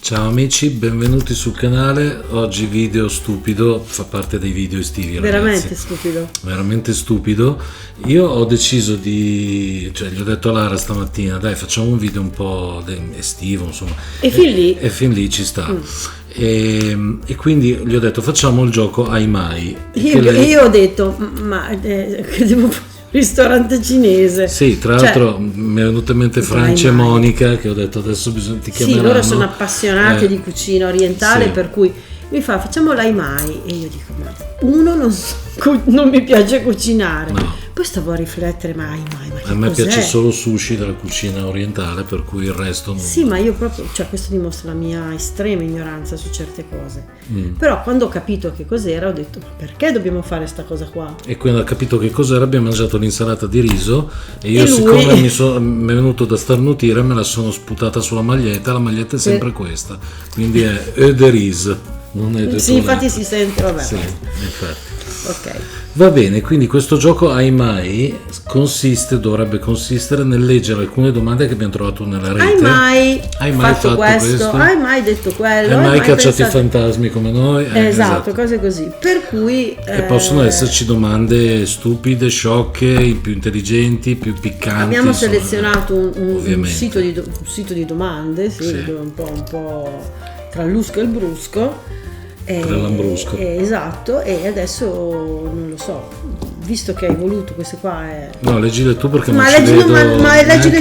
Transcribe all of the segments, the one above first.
Ciao amici, benvenuti sul canale. Oggi video stupido, fa parte dei video estivi, veramente ragazzi. stupido. Veramente stupido. Io ho deciso gli ho detto a Lara stamattina, dai, facciamo un video un po' estivo, insomma. E fin lì ci sta. E quindi gli ho detto facciamo il gioco Ai Mai. Io ho detto che devo fare un ristorante cinese. Sì, tra l'altro mi è venuta in mente Francia e Monica, che ho detto adesso ti chiameranno. Sì, loro sono appassionati di cucina orientale, sì. Per cui mi fa facciamo l'Ai Mai e io dico ma uno non mi piace cucinare, No. Poi stavo a riflettere ma Ai Mai, ma che A me cos'è? piace solo sushi della cucina orientale, per cui il resto non... Sì, ma io proprio, questo dimostra la mia estrema ignoranza su certe cose. Però quando ho capito che cos'era ho detto ma perché dobbiamo fare sta cosa qua? E quando ho capito che cos'era abbiamo mangiato l'insalata di riso e io E lui... siccome mi è venuto da starnutire me la sono sputata sulla maglietta, la maglietta è sempre questa, quindi è de ris, non è de Sì, infatti si sente, vabbè. Sì, infatti. Ok. Va bene, quindi questo gioco Ai Mai dovrebbe consistere nel leggere alcune domande che abbiamo trovato nella rete. Hai mai fatto questo? Hai mai detto quello? Hai mai cacciato i fantasmi come noi? Esatto, cose così. Per cui e possono esserci domande stupide, sciocche, più intelligenti, più piccanti. Abbiamo selezionato un sito di domande, sì. Un po' tra il lusco e il brusco. Tra l'ambrusco. Esatto, e adesso non lo so, visto che hai voluto queste qua no, leggile tu perché non leggile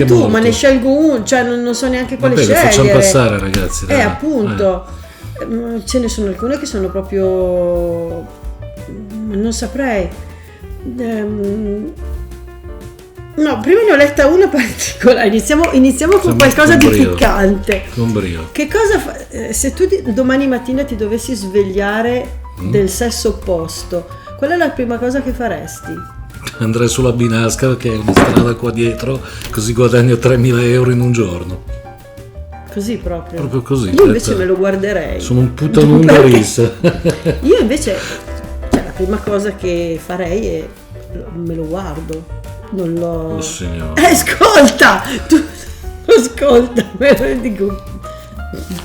tu, molto. Ma ne scelgo uno, non so neanche quale scegliere. Facciamo passare, ragazzi, dai. Appunto, ce ne sono alcune che sono proprio non saprei. No, prima ne ho letta una particolare. Iniziamo con qualcosa di piccante. Con brio. Che cosa se tu domani mattina ti dovessi svegliare del sesso opposto, qual è la prima cosa che faresti? Andrei sulla Binasca, che è una strada qua dietro, così guadagno 3.000 euro in un giorno. Così proprio? Proprio così. Io invece me lo guarderei. Sono un puttano ungherese. Io invece, la prima cosa che farei è me lo guardo. Non lo... Oh signore. Ascolta! Tu ascolta, me lo dico.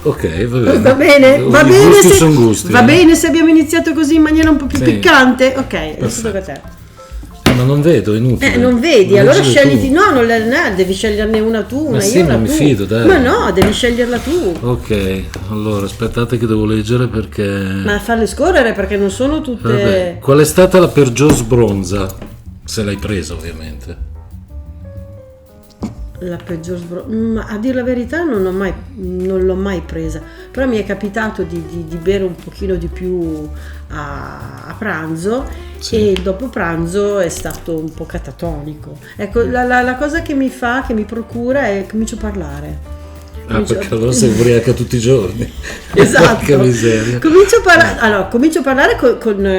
Ok, Va bene? Va bene, gusti sono gusti. Va bene se abbiamo iniziato così in maniera un po' più piccante? Ok, adesso tocca a te. Ma non vedo, è inutile. Non vedi, allora scegliti. No, non devi sceglierne una tu, una io, una tu. Mi fido, dai. Ma no, devi sceglierla tu. Ok, allora aspettate che devo leggere perché... Ma farle scorrere perché non sono tutte... Vabbè. Qual è stata la peggior sbronza? Se l'hai presa, ovviamente. La peggior sbronza, a dire la verità non l'ho mai presa, però mi è capitato di bere un pochino di più a pranzo, sì. E dopo pranzo è stato un po' catatonico. Ecco, la cosa che mi procura è comincio a parlare. Perché allora sei ubriaca tutti i giorni. Esatto. Che miseria. Comincio a parlare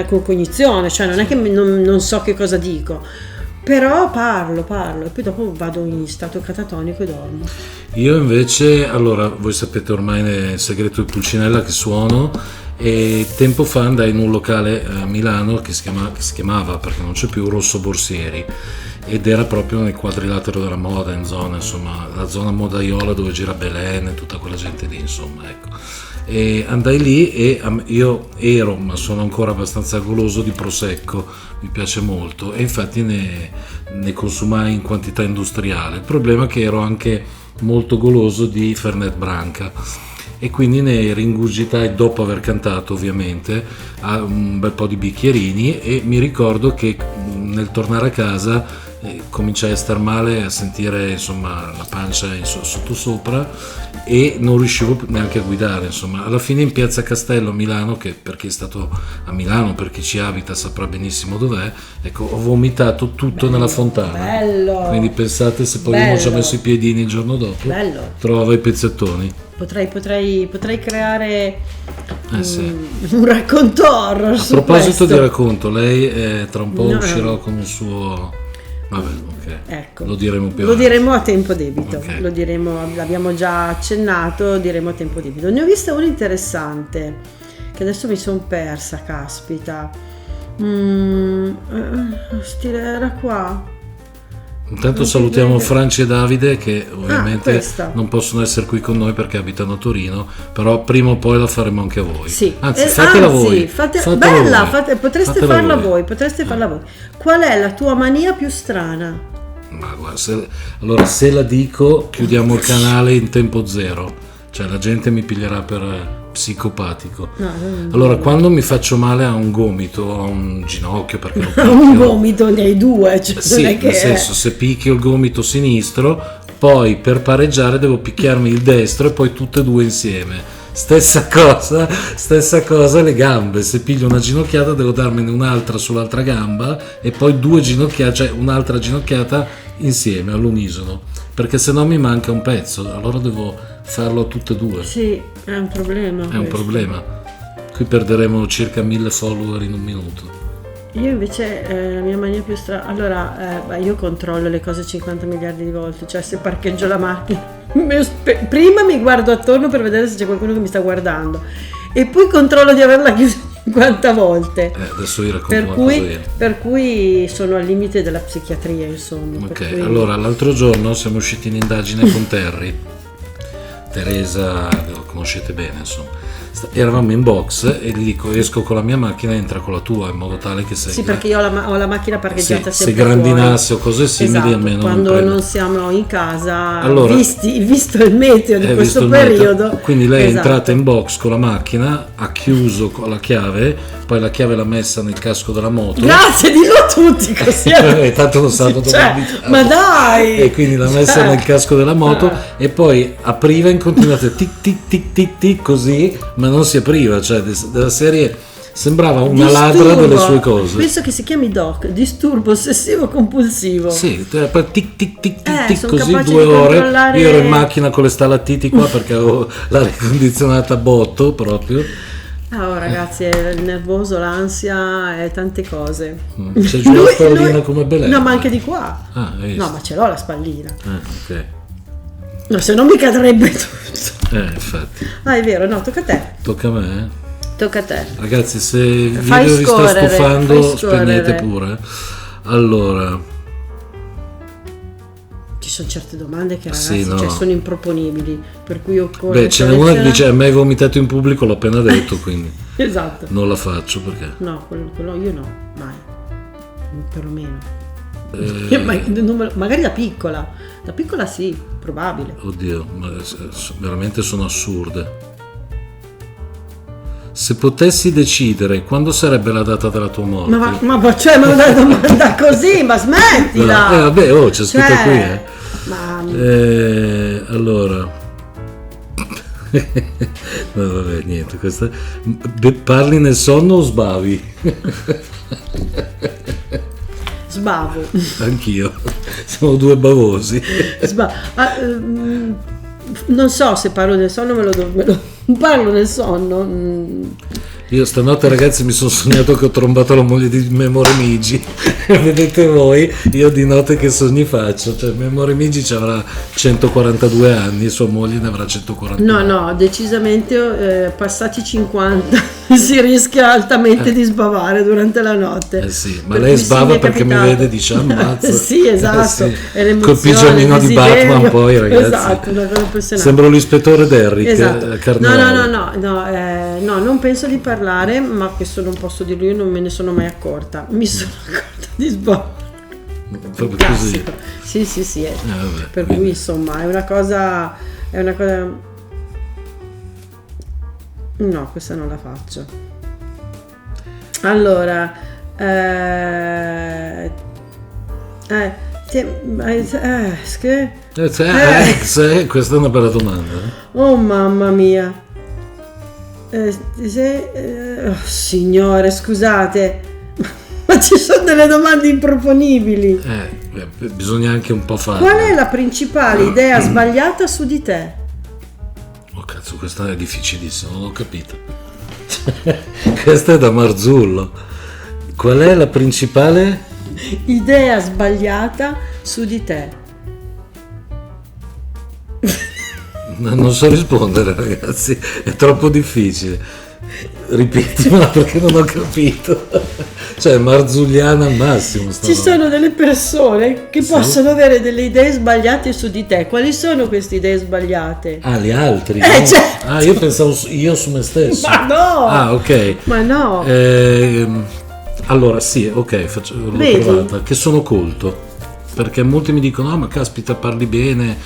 con cognizione, cioè non è che non so che cosa dico, però parlo e poi dopo vado in stato catatonico e dormo. Io invece, allora, voi sapete ormai nel segreto di Pulcinella che suono, e tempo fa andai in un locale a Milano che si chiamava, perché non c'è più, Rosso Borsieri, ed era proprio nel quadrilatero della moda, in zona, insomma, la zona modaiola dove gira Belen e tutta quella gente lì, insomma, ecco. E andai lì e io ero, ma sono ancora abbastanza goloso di prosecco, mi piace molto, e infatti ne consumai in quantità industriale. Il problema è che ero anche molto goloso di Fernet Branca e quindi ne ringugitai, dopo aver cantato ovviamente, a un bel po' di bicchierini, e mi ricordo che nel tornare a casa cominciai a star male, a sentire insomma la pancia sotto sopra, e non riuscivo neanche a guidare, insomma. Alla fine in Piazza Castello a Milano, che per chi è stato a Milano, per chi ci abita saprà benissimo dov'è, ecco, ho vomitato tutto nella fontana. Bello. Quindi pensate se poi uno ci ha messo i piedini il giorno dopo, trovava i pezzettoni. Potrei creare un racconto horror. A proposito di racconto, lei tra un po' uscirà con il suo... Vabbè, ok. Ecco. Lo diremo più avanti. Lo diremo a tempo debito. Okay. Lo diremo, l'abbiamo già accennato, diremo a tempo debito. Ne ho vista una interessante che adesso mi sono persa, caspita. Stile era qua. Intanto salutiamo Franci e Davide che ovviamente questa. non possono essere qui con noi perché abitano a Torino, però prima o poi la faremo anche a voi. Sì. Anzi, fatela voi. Bella, voi. Potreste Fatela farla voi, potreste farla voi. Qual è la tua mania più strana? Ma guarda, allora se la dico chiudiamo il canale in tempo zero, cioè la gente mi piglierà per psicopatico. Allora, quando mi faccio male a un gomito, a un ginocchio, perché lo picchio, un gomito nei due, cioè sì, non è che nel senso, se picchio il gomito sinistro, poi per pareggiare devo picchiarmi il destro e poi tutte e due insieme. Stessa cosa le gambe, se piglio una ginocchiata devo darmene un'altra sull'altra gamba e poi due ginocchiate, cioè un'altra ginocchiata insieme all'unisono, perché se no mi manca un pezzo, allora devo farlo a tutte e due. Sì, è un problema. È un problema. Qui perderemo circa 1000 follower in un minuto. Io invece la mia mania più strana, allora io controllo le cose 50 miliardi di volte, cioè se parcheggio la macchina prima mi guardo attorno per vedere se c'è qualcuno che mi sta guardando e poi controllo di averla chiusa 50 volte. Adesso io racconto per cui sono al limite della psichiatria, insomma. Ok, allora l'altro giorno siamo usciti in indagine con Teresa, lo conoscete bene, insomma. Eravamo in box e gli dico esco con la mia macchina, entra con la tua, in modo tale che sì, perché io ho la macchina parcheggiata se sempre grandinasse o cose simili, esatto, almeno quando non siamo in casa, allora, visto il meteo di questo periodo, quindi lei esatto. È entrata in box con la macchina, ha chiuso con la chiave, poi la chiave l'ha messa nel casco della moto. Grazie, dillo a tutti così. Tanto lo sanno dove abitare. Ma dai! E quindi l'ha messa nel casco della moto e poi apriva in continuazione tic tic tic tic tic così, ma non si apriva, cioè della serie sembrava una ladra delle sue cose. Penso che si chiami DOC, disturbo ossivo compulsivo. Sì, poi tic tic tic tic tic così 2 di ore. controllare... Io ero in macchina con le stalattiti qua perché avevo l'aria condizionata a botto proprio. Oh ragazzi, è il nervoso, l'ansia e tante cose. C'è giù la spallina come Belen. No, ma anche di qua. No, ma ce l'ho la spallina. Ok. No, se no mi cadrebbe tutto. Infatti. È vero, no, tocca a te. Tocca a me? Tocca a te. Ragazzi, se il video vi sta stufando, spegnete pure. Allora, ci sono certe domande che ragazzi sono improponibili, per cui occorre. Beh, ce n'è una che dice a me hai vomitato in pubblico, l'ho appena detto, quindi esatto. Non la faccio perché no, quello io no, mai, perlomeno. Magari da piccola sì, probabile. Oddio, ma veramente sono assurde. Se potessi decidere quando sarebbe la data della tua morte, ma una domanda così, ma smettila. No, vabbè, c'è scritto qui. Allora, no, vabbè, niente. Questa parli nel sonno o sbavi? Sbavo. Anch'io. Siamo due bavosi. Non so se parlo nel sonno, parlo nel sonno. Io stanotte, ragazzi, mi sono sognato che ho trombato la moglie di Memore Migi. Vedete voi, io di notte che sogni faccio. Cioè, Memore Migi ci avrà 142 anni, sua moglie ne avrà 142. No, decisamente passati 50 si rischia altamente di sbavare durante la notte. Sì, ma lei sbava perché mi vede e dice ammazza. Sì, esatto. Sì. Col pigiamino di Batman poi, ragazzi. Esatto, una cosa impressionante. Sembro l'ispettore Derrick. Esatto. No, non penso di parlare, ma questo non posso dirlo, io non me ne sono mai accorta. Mi sono accorta di sbavare. Proprio così. Sì. Per cui insomma è una cosa. No, questa non la faccio. Allora, questa è una bella domanda. Oh mamma mia. Signore, scusate, ma ci sono delle domande improponibili. Bisogna anche un po' fare. Qual è la principale idea sbagliata su di te? Oh cazzo, questa è difficilissima, non ho capito. Questa è da Marzullo. Qual è la principale idea sbagliata su di te? Non so rispondere, ragazzi, è troppo difficile. Ripetimela perché non ho capito. Cioè Marzulliana al massimo. Ci sono delle persone che possono avere delle idee sbagliate su di te. Quali sono queste idee sbagliate? Ah, gli altri? No? Certo. Ah, io pensavo io su me stesso. Ma no! Ah, ok. Ma no! Allora, sì, ok, l'ho Vedi? trovata, che sono colto. Perché molti mi dicono, ma caspita, parli bene,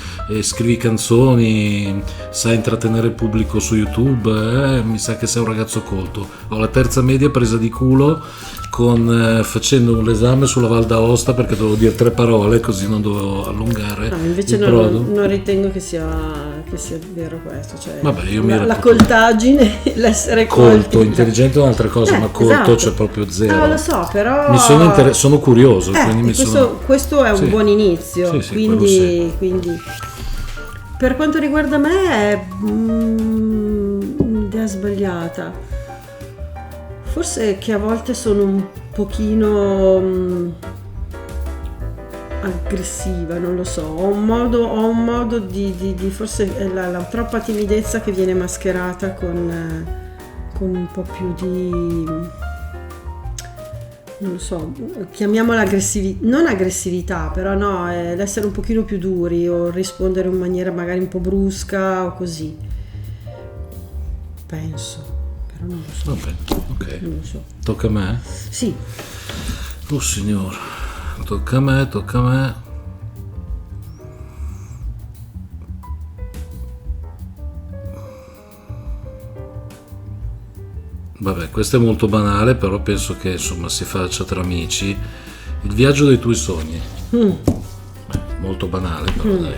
scrivi canzoni, sai intrattenere il pubblico su YouTube, mi sa che sei un ragazzo colto. Ho la terza media presa di culo facendo un esame sulla Val d'Aosta perché dovevo dire 3 parole, così non dovevo allungare No, invece il brodo. non ritengo che sia vero questo. Cioè, Vabbè, io la coltaggine, l'essere colto, colti. intelligente è un'altra cosa, ma colto esatto. c'è proprio zero. Lo so, però sono curioso, quindi questo è un Sì. buon inizio. Sì, quindi per quanto riguarda me è un'idea sbagliata. Forse che a volte sono un pochino aggressiva, non lo so, ho un modo di forse è la troppa timidezza che viene mascherata con un po' più di, non lo so, chiamiamola non aggressività, però no, è l'essere un pochino più duri o rispondere in maniera magari un po' brusca o così, penso, però non lo so. Vabbè, ok. Non lo so. Tocca a me? Sì. Oh signore, tocca a me. Vabbè, questo è molto banale, però penso che insomma si faccia tra amici. Il viaggio dei tuoi sogni. Molto banale, però dai.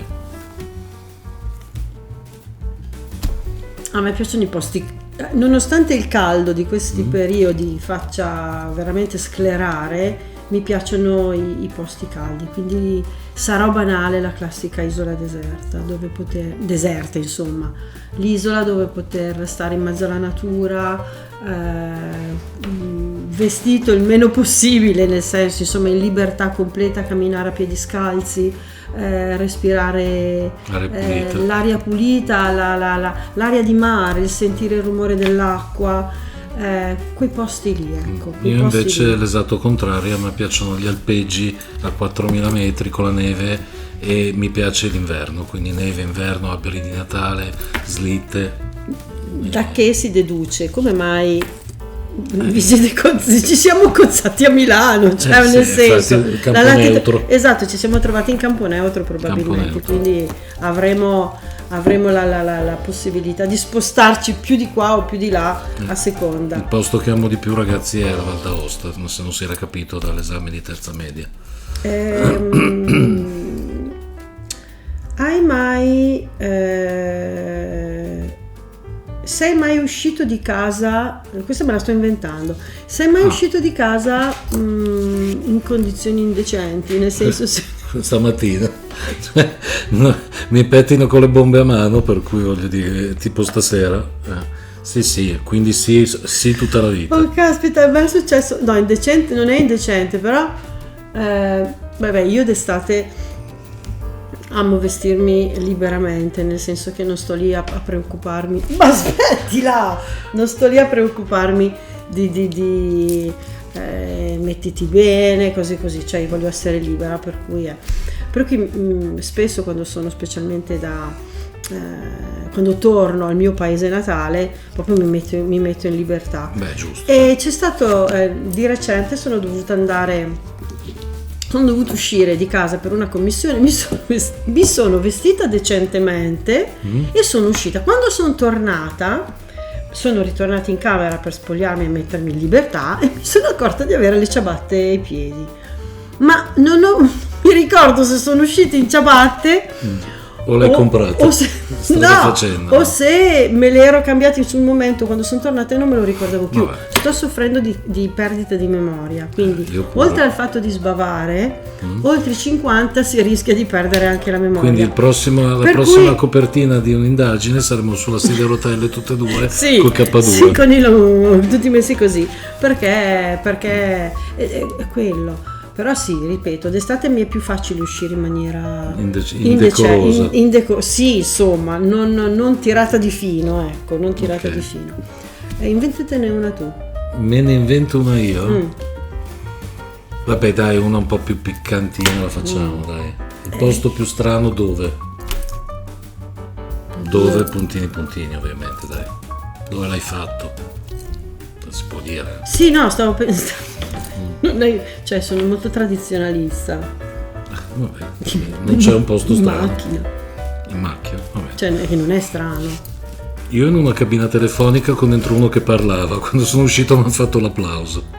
A me piacciono i posti, nonostante il caldo di questi periodi faccia veramente sclerare, mi piacciono i posti caldi, quindi sarò banale, la classica isola deserta, deserta insomma, l'isola dove poter stare in mezzo alla natura, vestito il meno possibile, nel senso insomma in libertà completa, camminare a piedi scalzi, respirare l'aria pulita, l'aria di mare, il sentire il rumore dell'acqua, quei posti lì, ecco. Io invece l'esatto contrario, a me piacciono gli alpeggi a 4000 metri con la neve e mi piace l'inverno, quindi neve, inverno, alberi di Natale, slitte. Da che si deduce? Come mai ci siamo cozzati a Milano? Cioè, nel senso, il campo neutro. Esatto, ci siamo trovati in campo neutro probabilmente, quindi avremo la possibilità di spostarci più di qua o più di là a seconda. Il posto che amo di più, ragazzi, è la Val d'Aosta, se non si era capito dall'esame di terza media. Hai mai sei mai uscito di casa? Questa me la sto inventando. Sei mai uscito di casa in condizioni indecenti? Nel senso, stamattina no, mi pettino con le bombe a mano, per cui voglio dire, tipo stasera. Sì, quindi sì tutta la vita. Oh caspita, a me è successo. No, indecente non è indecente, però vabbè, io d'estate amo vestirmi liberamente, nel senso che non sto lì a preoccuparmi. Ma aspetti là! Non sto lì a preoccuparmi di mettiti bene, così, cioè voglio essere libera, per cui spesso quando sono specialmente quando torno al mio paese natale, proprio mi metto in libertà. Beh, giusto. E c'è stato di recente sono dovuta uscire di casa per una commissione, mi sono vestita decentemente e sono uscita. Quando sono tornata, sono ritornata in camera per spogliarmi e mettermi in libertà e mi sono accorta di avere le ciabatte ai piedi. Ma non mi ricordo se sono uscita in ciabatte o l'hai comprata o se me le ero cambiate sul momento. Quando sono tornata e non me lo ricordavo più. Vabbè. Sto soffrendo di perdita di memoria, quindi oltre al fatto di sbavare, oltre i 50 si rischia di perdere anche la memoria. Quindi la prossima copertina di un'indagine saremo sulla sedia a rotelle tutte e due, sì, col K2. Sì, tutti messi così, perché è quello. Però sì, ripeto, d'estate mi è più facile uscire in maniera indecorosa. Sì, insomma, non tirata di fino, ecco, non tirata di fino. Inventatene una tu. Me ne invento una io? Vabbè dai, una un po' più piccantina la facciamo, dai. Il posto più strano dove? Dove puntini ovviamente, dai. Dove l'hai fatto? Non si può dire. Sì, no, stavo pensando. Cioè, sono molto tradizionalista. Vabbè, non c'è un posto In strano. macchina. In macchina, vabbè. Cioè, che non è strano. Io in una cabina telefonica con dentro uno che parlava, quando sono uscito mi hanno fatto l'applauso.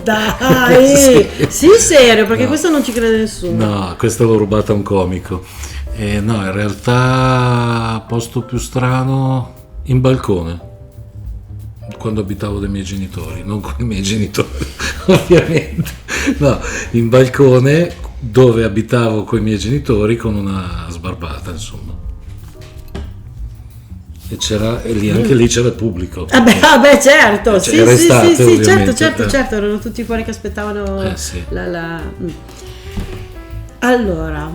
Dai! Sì, serio, perché No. questo non ci crede nessuno. No, questa l'ho rubata a un comico. No, in realtà posto più strano in balcone, quando abitavo dai miei genitori, non con i miei genitori ovviamente, no, in balcone dove abitavo con i miei genitori con una sbarbata, insomma. E lì, anche lì c'era il pubblico. Vabbè, certo, Cioè, sì, era sì, estate, sì, ovviamente. certo, erano tutti fuori che aspettavano Sì. Allora,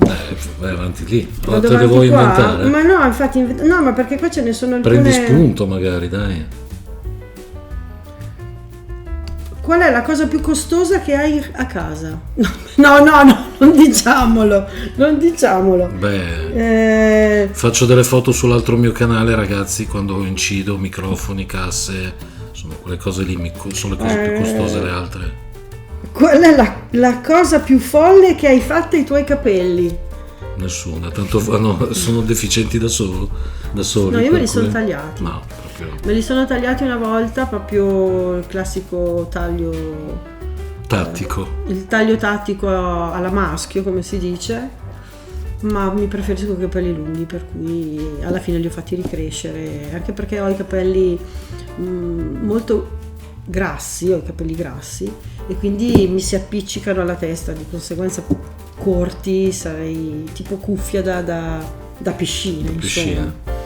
Vai avanti lì, o vado te le avanti vuoi qua? inventare? Ma no, infatti, no, ma perché qua ce ne sono alcune. Prendi spunto magari, dai. Qual è la cosa più costosa che hai a casa? No, non diciamolo. Beh, faccio delle foto sull'altro mio canale, ragazzi, quando incido, microfoni, casse, sono quelle cose lì, sono le cose più costose, le altre. Qual è la cosa più folle che hai fatto ai tuoi capelli? Nessuna, tanto sono deficienti da soli. No, io me li sono tagliati. No, proprio Me li sono tagliati una volta, proprio il classico taglio, tattico. il taglio tattico alla maschio, come si dice, ma mi preferisco i capelli lunghi, per cui alla fine li ho fatti ricrescere, anche perché ho i capelli molto grassi, ho i capelli grassi e quindi mi si appiccicano alla testa, di conseguenza corti, sarei tipo cuffia da piscina, insomma.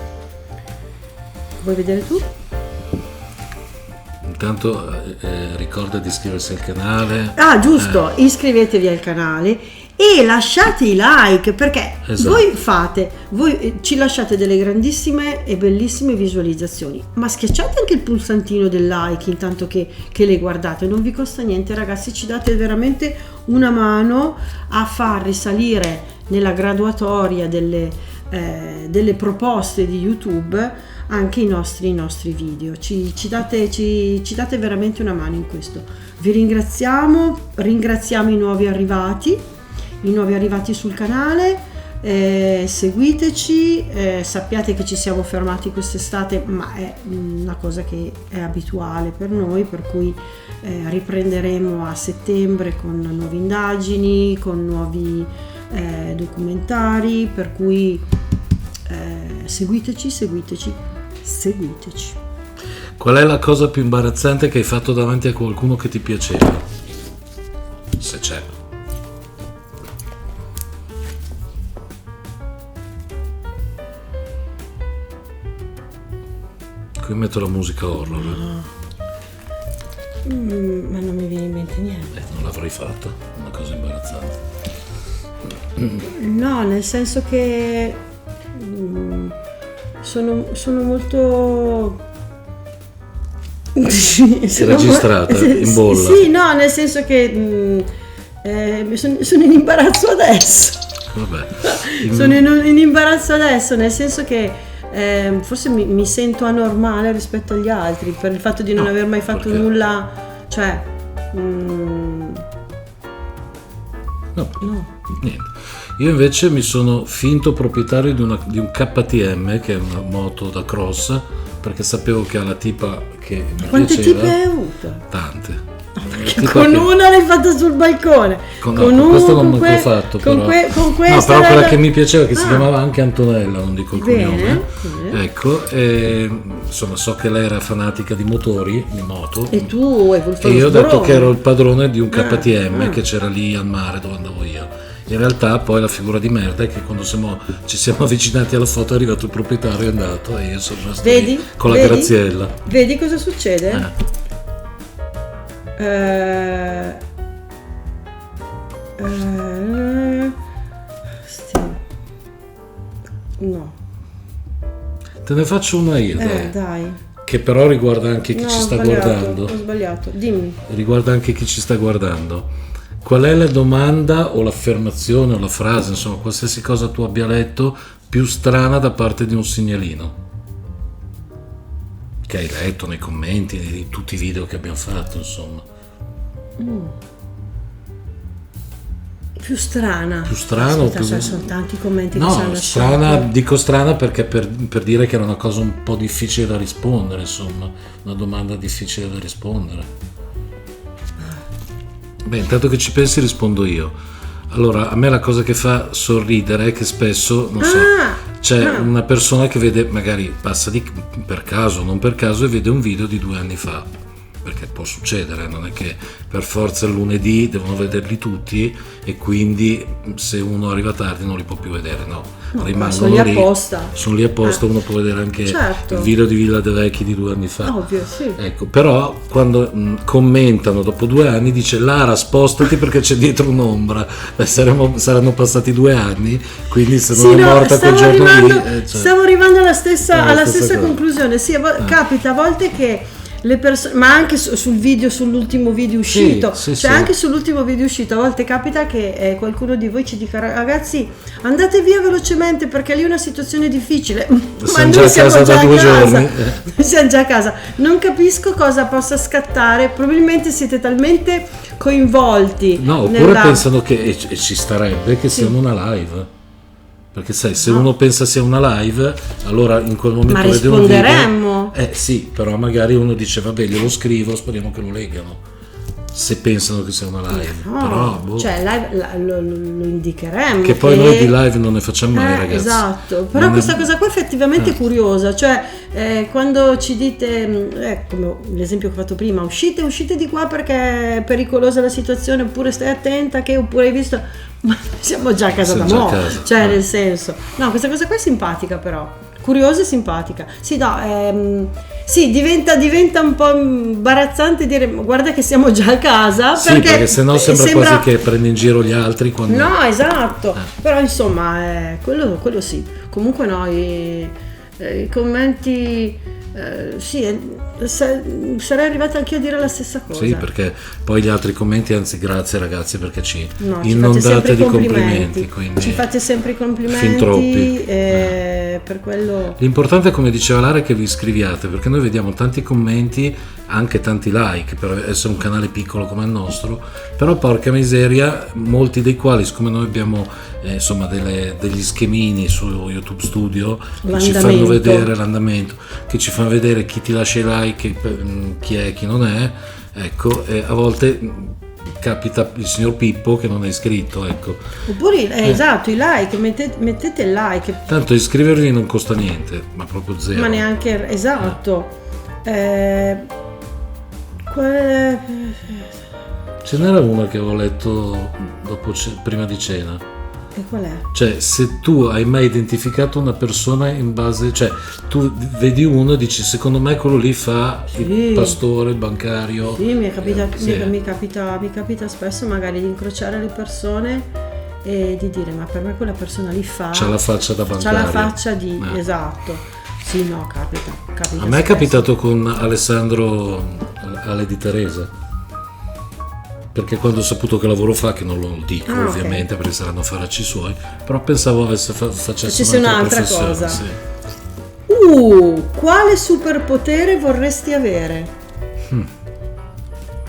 Vuoi vedere tu? Intanto ricorda di iscriversi al canale. Ah, giusto, iscrivetevi al canale e lasciate i like, perché Esatto. voi ci lasciate delle grandissime e bellissime visualizzazioni, ma schiacciate anche il pulsantino del like intanto che le guardate, non vi costa niente, ragazzi, ci date veramente una mano a far risalire nella graduatoria delle proposte di YouTube anche i nostri video. Ci date veramente una mano in questo. Vi ringraziamo i nuovi arrivati sul canale, seguiteci, sappiate che ci siamo fermati quest'estate, ma è una cosa che è abituale per noi, per cui riprenderemo a settembre con nuove indagini, con nuovi documentari, per cui seguiteci. Qual è la cosa più imbarazzante che hai fatto davanti a qualcuno che ti piaceva? Se c'è. Qui metto la musica horror. Ma non mi viene in mente niente. Non l'avrei fatta, una cosa imbarazzante. No, nel senso che sono molto registrata, in bolla. Sì, no, nel senso che sono in imbarazzo adesso. Vabbè. Sono in imbarazzo adesso, nel senso che forse mi sento anormale rispetto agli altri per il fatto di non aver mai fatto perché? nulla, cioè No. no. Niente. Io invece mi sono finto proprietario di un KTM, che è una moto da cross, perché sapevo che alla tipa che mi Quante piaceva. tipe hai avuto? Tante. Con una l'hai fatta sul balcone, Con questo non l'ho fatto, con però. questa No, però quella che mi piaceva, che si chiamava anche Antonella, non dico il Bene, cognome. bene. Ecco, e, insomma, so che lei era fanatica di motori, di moto. E tu hai voluto E io ho detto sborone. che ero il padrone di un KTM ah. che c'era lì al mare dove andavo io. In realtà poi la figura di merda è che quando ci siamo avvicinati alla foto è arrivato il proprietario e è andato e io sono rimasto Vedi? lì con la Vedi? Graziella. Vedi cosa succede? No. Te ne faccio una io, dai, Dai. che però riguarda anche chi No, ci ho sta sbagliato, guardando. Ho sbagliato. Dimmi. Riguarda anche chi ci sta guardando. Qual è la domanda o l'affermazione o la frase, insomma, qualsiasi cosa tu abbia letto, più strana da parte di un segnalino? Che hai letto nei commenti di tutti i video che abbiamo fatto, insomma. Più strana. Più strana o più... sono tanti commenti che ci hanno No, lasciato. strana, dico strana perché per dire che era una cosa un po' difficile da rispondere, insomma, una domanda difficile da rispondere. Beh, intanto che ci pensi rispondo io. Allora, a me la cosa che fa sorridere è che spesso, non so, c'è una persona che vede, magari passa per caso o non per caso, e vede un video di 2 anni fa. Perché può succedere, non è che per forza il lunedì devono vederli tutti e quindi se uno arriva tardi non li può più vedere, no, rimangono sono lì apposta. Sono lì apposta, uno può vedere anche certo. il video di Villa De Vecchi di 2 anni fa. Ovvio, sì. Ecco, però quando commentano dopo 2 anni dice Lara spostati perché c'è dietro un'ombra. Beh, saranno passati 2 anni, quindi se non è morta quel giorno lì... Stavo arrivando alla stessa cosa. conclusione, sì, capita a volte che le persone, ma anche sul video, sull'ultimo video uscito, anche sull'ultimo video uscito, a volte capita che qualcuno di voi ci dica ragazzi andate via velocemente perché lì è una situazione difficile, ma noi siamo già a casa, noi siamo già a casa, non capisco cosa possa scattare, probabilmente siete talmente coinvolti, no, oppure pensano che, e ci starebbe che siano una live. Perché sai, se uno pensa sia una live, allora in quel momento vede un video. Sì, però magari uno dice vabbè, glielo scrivo, speriamo che lo leggano. Se pensano che sia una live. No, però, cioè live lo indicheremo. Che poi noi di live non ne facciamo mai, ragazzi. Esatto, però questa cosa qua è effettivamente curiosa, cioè quando ci dite, come l'esempio che ho fatto prima, uscite di qua perché è pericolosa la situazione, oppure stai attenta oppure hai visto... Ma siamo già a casa da mo', cioè nel senso, no, questa cosa qua è simpatica, però curiosa e simpatica, sì, no, sì, diventa un po' imbarazzante dire guarda che siamo già a casa, perché sennò sembra quasi che prendi in giro gli altri quando... no, esatto, però insomma quello sì, comunque no, i commenti sì, sarei arrivata anche a dire la stessa cosa. Sì, perché poi gli altri commenti, anzi grazie ragazzi perché ci inondate di complimenti, quindi ci fate sempre i complimenti, fin troppi. Per quello l'importante è, come diceva Lara, che vi iscriviate, perché noi vediamo tanti commenti, anche tanti like per essere un canale piccolo come il nostro, però porca miseria, molti dei quali, siccome noi abbiamo insomma degli schemini su YouTube Studio che ci fanno vedere l'andamento, che ci fanno vedere chi ti lascia i like, chi è, chi non è, ecco, a volte capita il signor Pippo che non è iscritto, ecco. Oppure esatto, i like, mettete il like, tanto iscrivervi non costa niente, ma proprio zero, ma neanche esatto. Ce n'era una che avevo letto prima di cena. E qual è? Cioè, se tu hai mai identificato una persona in base, cioè tu vedi uno e dici secondo me quello lì fa il pastore, il bancario. Sì, mi capita spesso magari di incrociare le persone e di dire ma per me quella persona lì c'ha la faccia da bancario, c'ha la faccia di esatto. Sì, no, capita a me è capitato con Alessandro Ale di Teresa, perché quando ho saputo che lavoro fa, che non lo dico ovviamente perché saranno faracci suoi, però pensavo facesse un'altra cosa. Sì. Quale superpotere vorresti avere?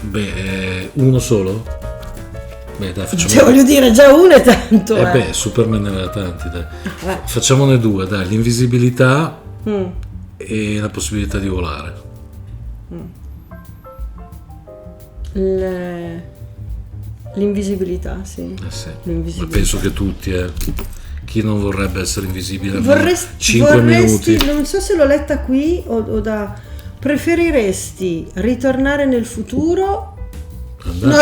Beh, uno solo? Beh, dai, voglio dire, già uno è tanto. Beh, Superman ne aveva tanti, dai. Facciamone 2, dai, l'invisibilità e la possibilità di volare. L'invisibilità, sì. Ma penso che tutti, chi non vorrebbe essere invisibile? 5 minuti. Non so se l'ho letta qui o preferiresti ritornare nel futuro? No,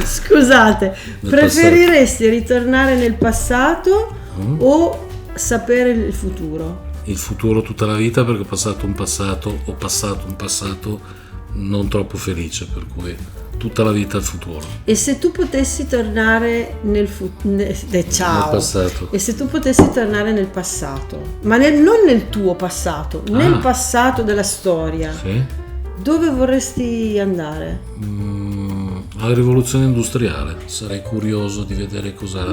scusate. Preferiresti ritornare nel passato o sapere il futuro? Il futuro tutta la vita, perché ho passato un passato non troppo felice, per cui tutta la vita al futuro. E se tu potessi tornare nel passato? E se tu potessi tornare nel passato, ma non nel tuo passato, nel passato della storia, sì? Dove vorresti andare? alla rivoluzione industriale. Sarei curioso di vedere cosa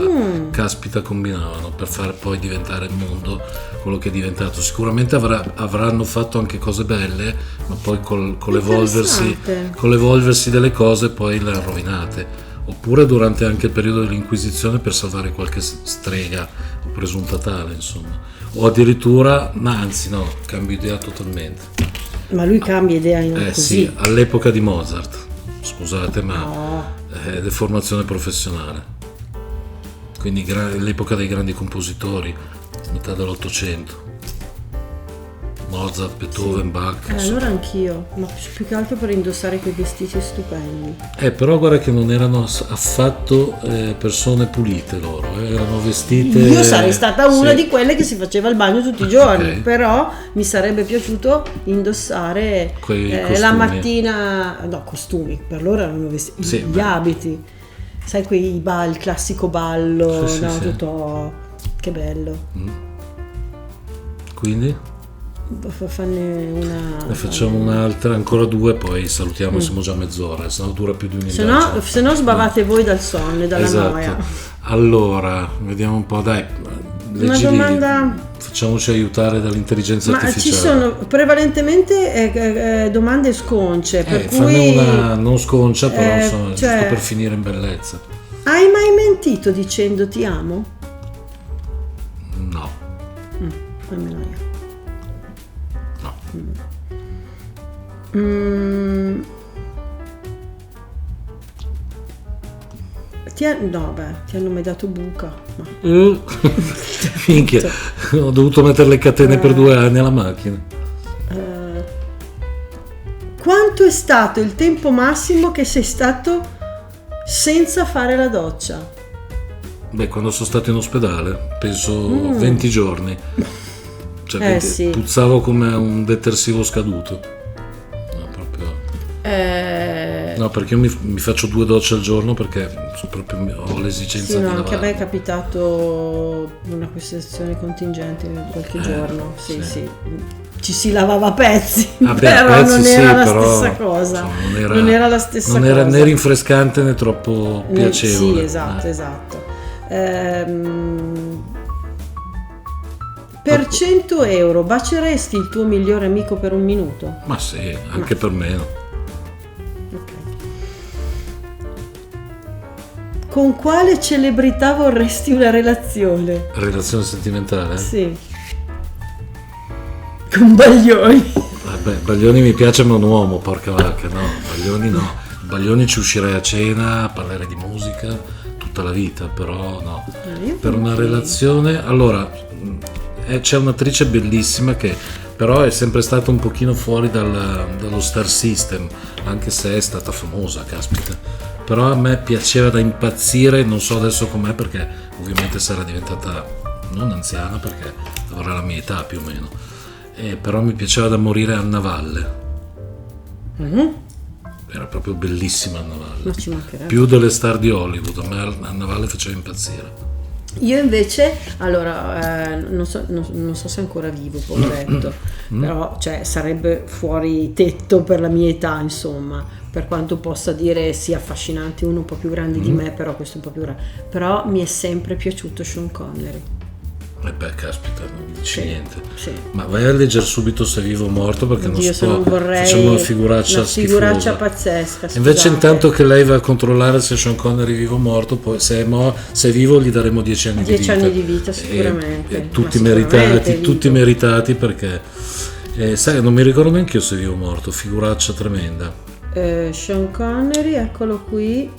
caspita combinavano per far poi diventare il mondo quello che è diventato. Sicuramente avranno fatto anche cose belle, ma poi con l'evolversi delle cose poi le hanno rovinate. Oppure durante anche il periodo dell'Inquisizione per salvare qualche strega o presunta tale, insomma. O addirittura, ma anzi no, cambio idea totalmente. Ma lui cambia idea in così? Sì, all'epoca di Mozart, scusate, ma è deformazione professionale. Quindi l'epoca dei grandi compositori, metà dell'Ottocento. Mozart, Beethoven, Bach. Allora anch'io, ma più che altro per indossare quei vestiti stupendi. Però guarda che non erano affatto persone pulite loro, erano vestite. Io sarei stata una di quelle che si faceva il bagno tutti i giorni, però mi sarebbe piaciuto indossare la mattina, no, costumi, per loro erano vestiti, gli abiti, sai, il classico ballo, tutto, che bello. Quindi? Fanne una. Ne facciamo un'altra, ancora due, poi salutiamo, siamo già a mezz'ora, se no dura più di un'indagine. Se no sbavate voi dal sonno e dalla noia. Allora, vediamo un po', dai. Una domanda. Facciamoci aiutare dall'intelligenza artificiale. Ci sono prevalentemente domande sconce, per cui una non sconcia, però insomma, giusto per finire in bellezza. Hai mai mentito dicendo ti amo? No. Almeno io. Ti hanno mai dato buca? No. Minchia, ho dovuto mettere le catene per 2 anni alla macchina. Quanto è stato il tempo massimo che sei stato senza fare la doccia? Quando sono stato in ospedale, penso 20 giorni. Cioè, puzzavo come un detersivo scaduto. No, proprio. No, perché io mi faccio 2 docce al giorno perché proprio ho l'esigenza di lavare. Anche a me è capitato una questione contingente qualche giorno. Sì. Ci si lavava a pezzi, però non era la stessa cosa. Non era la stessa cosa. Non era né rinfrescante né troppo piacevole. Sì, esatto. Per 100 euro baceresti il tuo migliore amico per 1 minuto? Ma sì, anche per meno. Ok. Con quale celebrità vorresti una relazione? Relazione sentimentale? Sì. Con Baglioni. Baglioni mi piace, ma un uomo, porca vacca, no, Baglioni no. Baglioni ci uscirei a cena, a parlare di musica tutta la vita, però no. Per una relazione, allora, c'è un'attrice bellissima che però è sempre stata un pochino fuori dallo star system, anche se è stata famosa, caspita. Però a me piaceva da impazzire, non so adesso com'è, perché ovviamente sarà diventata non anziana, perché avrà la mia età più o meno. Però mi piaceva da morire Anna Valle. Era proprio bellissima Anna Valle, più delle star di Hollywood. A me Anna Valle faceva impazzire. Io invece, allora, non so se è ancora vivo, poveretto, però sarebbe fuori tetto per la mia età, insomma, per quanto possa dire sia affascinante, uno un po' più grande di me, però questo un po' più grande. Però mi è sempre piaciuto Sean Connery. Caspita, non dici niente. Sì. Ma vai a leggere subito Se vivo o morto, perché non vorrei, facciamo una figuraccia schifosa. Pazzesca. Invece intanto che lei va a controllare se Sean Connery è vivo o morto, poi se è vivo gli daremo 10 anni di vita. 10 anni di vita sicuramente. Tutti meritati, perché sai, non mi ricordo neanche io se è vivo o morto, figuraccia tremenda. Sean Connery, eccolo qui.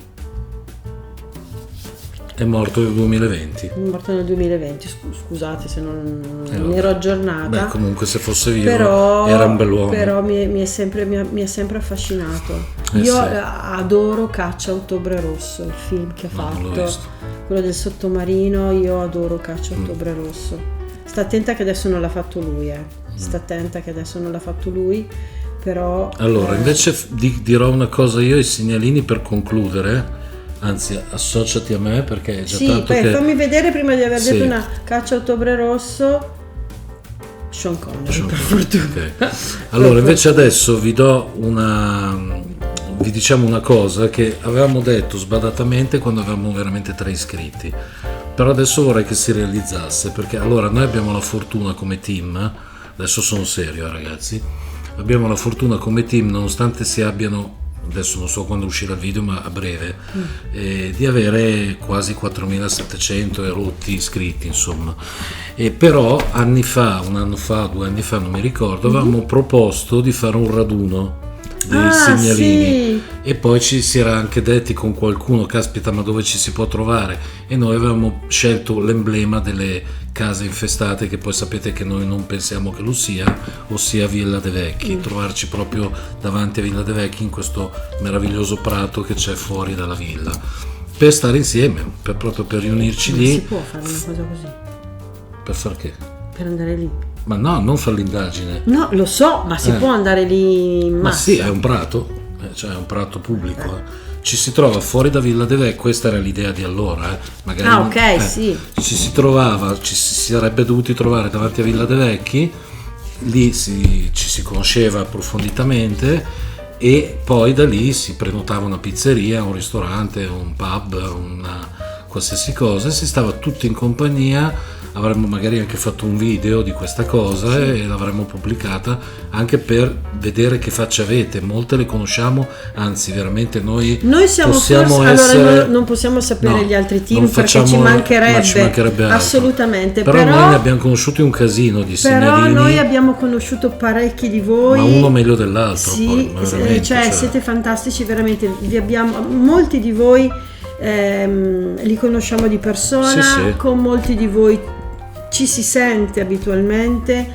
È morto nel 2020. Scusate se non ero aggiornata. Comunque se fosse vivo era un bell'uomo. Però mi è sempre affascinato. Io adoro Caccia a Ottobre Rosso, il film che ha fatto, quello del sottomarino. Io adoro Caccia a Ottobre Rosso. Sta attenta che adesso non l'ha fatto lui, però. Allora, invece dirò una cosa io ai segnalini per concludere. Anzi, associati a me, perché è già tanto che... fammi vedere prima di aver detto una Caccia a Ottobre Rosso. Sean Connery, per fortuna. Okay. Allora, invece adesso vi do una vi diciamo una cosa che avevamo detto sbadatamente quando avevamo veramente 3 iscritti, però adesso vorrei che si realizzasse, perché allora noi abbiamo la fortuna come team, adesso sono serio ragazzi, abbiamo la fortuna come team, nonostante si abbiano, adesso non so quando uscirà il video ma a breve, di avere quasi 4.700 e rotti iscritti, insomma. E però anni fa, 1 anno fa, 2 anni fa, non mi ricordo, avevamo proposto di fare un raduno dei segnalini, sì. e poi ci si era anche detti con qualcuno, caspita, ma dove ci si può trovare, e noi avevamo scelto l'emblema delle case infestate, che poi sapete che noi non pensiamo che lo sia, ossia Villa de Vecchi, trovarci proprio davanti a Villa de Vecchi, in questo meraviglioso prato che c'è fuori dalla villa, per stare insieme, proprio per riunirci Non lì. si può fare una cosa così, Per far che? per andare lì. Ma no, non fare l'indagine. No, lo so, ma si può andare lì in Ma massa. sì, è un prato, cioè è un prato pubblico. Ci si trova fuori da Villa de Vecchi, questa era l'idea di allora. Magari ok, sì. ci si sarebbe dovuti trovare davanti a Villa de Vecchi, lì ci si conosceva approfonditamente, e poi da lì si prenotava una pizzeria, un ristorante, un pub, una qualsiasi cosa, e si stava tutti in compagnia. Avremmo magari anche fatto un video di questa cosa e l'avremmo pubblicata anche per vedere che facce avete. Molte le conosciamo, anzi veramente noi siamo possiamo forse, essere... allora non possiamo sapere No, gli altri team non perché facciamo- ci mancherebbe, ma ci mancherebbe altro. assolutamente, Però noi ne abbiamo conosciuti un casino di però segnalini, noi abbiamo conosciuto parecchi di voi, ma uno meglio dell'altro. sì, poi, ma veramente, cioè siete fantastici veramente, molti di voi li conosciamo di persona, Sì, sì. con molti di voi ci si sente abitualmente,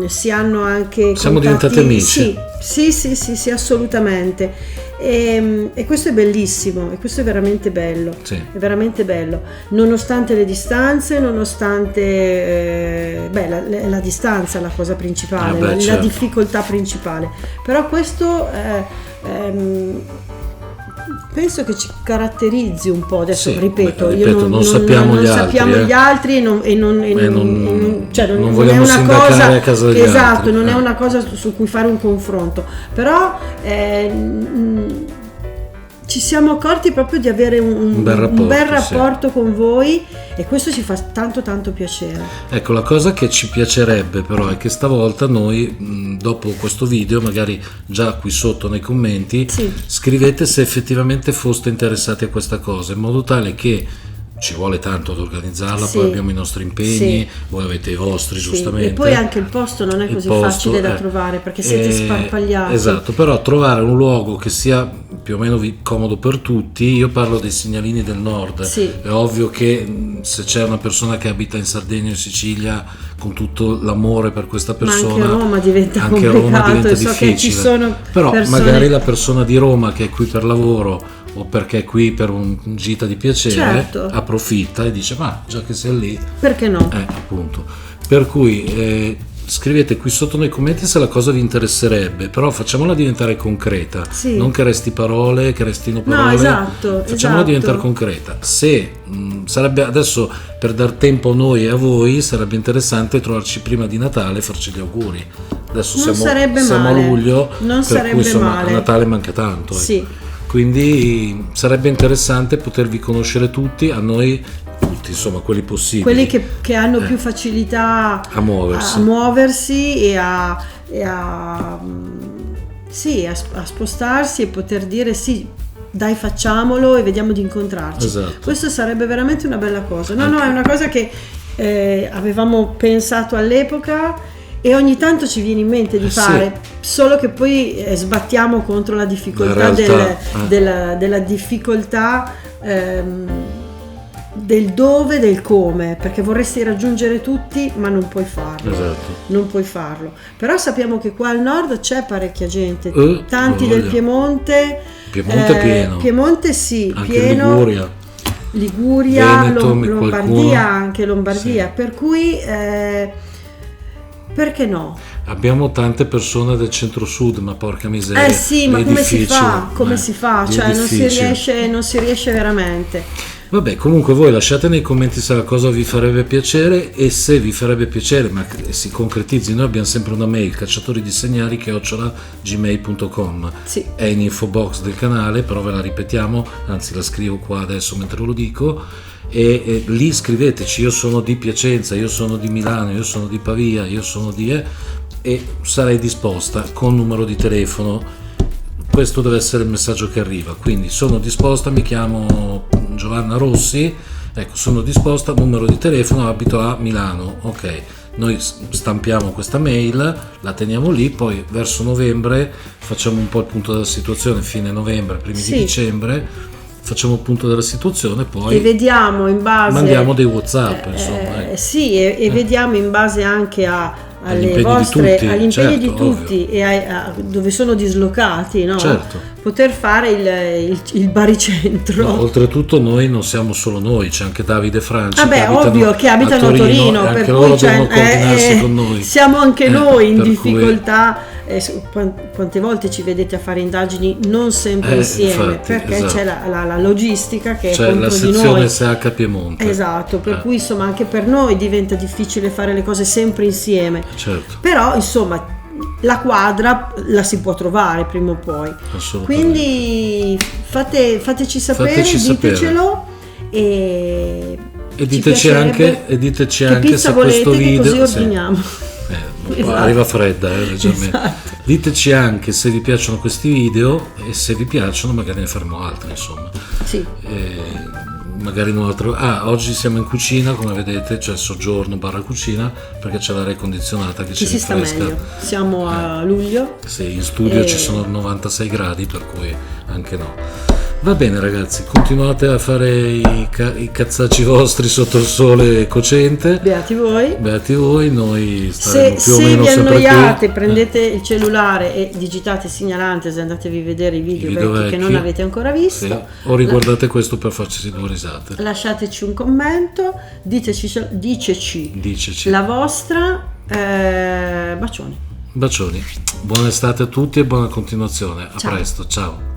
si hanno anche Siamo contatti, diventati amici. sì, assolutamente, e questo è bellissimo, e questo è veramente bello, Sì. è veramente bello, nonostante le distanze, nonostante la distanza è la cosa principale, la certo. difficoltà principale, però questo penso che ci caratterizzi un po', adesso Sì, ripeto, non sappiamo gli altri, sappiamo gli altri, non non è vogliamo una sindacare cosa, a casa degli esatto, altri. non è una cosa su cui fare un confronto, però ci siamo accorti proprio di avere un bel rapporto con voi, e questo ci fa tanto piacere. Ecco, la cosa che ci piacerebbe però è che stavolta noi, dopo questo video, magari già qui sotto nei commenti, scrivete se effettivamente foste interessati a questa cosa, in modo tale che ci vuole tanto ad organizzarla, poi abbiamo i nostri impegni, voi avete i vostri, giustamente. E poi anche il posto non è così facile da trovare, perché siete sparpagliati. Esatto, però trovare un luogo che sia più o meno comodo per tutti. Io parlo dei segnalini del nord, è ovvio che se c'è una persona che abita in Sardegna o in Sicilia, con tutto l'amore per questa persona, ma anche Roma diventa difficile, so che ci sono però persone... magari la persona di Roma che è qui per lavoro o perché è qui per un gita di piacere, approfitta e dice: ma già che sei lì, perché no? Appunto. Per cui scrivete qui sotto nei commenti se la cosa vi interesserebbe, però facciamola diventare concreta, non che resti parole, che restino parole, facciamola diventare concreta. Se sarebbe, adesso per dar tempo a noi e a voi, sarebbe interessante trovarci prima di Natale e farci gli auguri. Adesso siamo a luglio, per cui insomma a Natale manca tanto. Quindi sarebbe interessante potervi conoscere tutti, a noi tutti, insomma, quelli possibili. Quelli che hanno più facilità a muoversi e a spostarsi e poter dire sì, dai, facciamolo e vediamo di incontrarci. Questo sarebbe veramente una bella cosa. No, è una cosa che avevamo pensato all'epoca e ogni tanto ci viene in mente di fare, solo che poi sbattiamo contro la difficoltà della difficoltà del dove, del come, perché vorresti raggiungere tutti ma non puoi farlo. Però sappiamo che qua al nord c'è parecchia gente, tanti del Piemonte pieno, Piemonte anche pieno, Liguria, Veneto, Lombardia, anche Lombardia, per cui perché no? Abbiamo tante persone del centro-sud, ma porca miseria. Ma come si fa? Cioè non si riesce veramente. Vabbè, comunque voi lasciate nei commenti se la cosa vi farebbe piacere, e se vi farebbe piacere ma che si concretizzi, noi abbiamo sempre una mail, cacciatoridisegnali@gmail.com. Sì. È in info box del canale, però ve la ripetiamo, anzi la scrivo qua adesso mentre ve lo dico, e lì scriveteci: io sono di Piacenza, io sono di Milano, io sono di Pavia, io sono di e sarei disposta con numero di telefono. Questo deve essere il messaggio che arriva, quindi sono disposta, mi chiamo Giovanna Rossi, ecco, sono disposta, numero di telefono, abito a Milano, ok. Noi stampiamo questa mail, la teniamo lì, poi verso novembre facciamo un po' il punto della situazione, fine novembre, primi Sì. di dicembre, facciamo il punto della situazione, poi E vediamo in base, mandiamo dei WhatsApp, insomma. sì, e vediamo in base anche Agli alle impegni di vostre, tutti, agli impegni certo, di tutti, e dove sono dislocati, no? Certo. Poter fare il baricentro. No, oltretutto noi non siamo solo noi, c'è anche Davide e Franci Vabbè, ovvio, che abitano a Torino, e anche per loro cui devono coordinarsi con noi. siamo anche noi in per cui- difficoltà. Quante volte ci vedete a fare indagini non sempre insieme, infatti, perché esatto. c'è la logistica che è C'è contro la di sezione noi. SH Piemonte. Esatto, per cui insomma anche per noi diventa difficile fare le cose sempre insieme. Certo, Però insomma la quadra la si può trovare prima o poi. assolutamente. Quindi fateci sapere, Fateci sapere. ditecelo e E ci diteci piacerebbe anche, che anche pizza se volete, questo video che così sì. ordiniamo. Esatto. Arriva fredda, leggermente. Esatto. Diteci anche se vi piacciono questi video, e se vi piacciono magari ne faremo altri, insomma. Sì. Magari un altro. Oggi siamo in cucina, come vedete, c'è il soggiorno barra cucina, perché c'è l'aria condizionata che Ci ci si sta rinfresca. meglio. Siamo a luglio. Sì, in studio E- ci sono 96 gradi, per cui anche no. Va bene ragazzi, continuate a fare i cazzacci vostri sotto il sole cocente. Beati voi. Beati voi, noi staremo Se, più o se meno vi sempre annoiate, qui. prendete il cellulare e digitate segnalante, andatevi a vedere i video, I video vecchi che vecchi. non avete ancora visto. Sì. O riguardate questo per farci due risate. Lasciateci un commento, diceci Diceci. la vostra. Bacioni. Bacioni. Buona estate a tutti e buona continuazione. A Ciao. presto, ciao.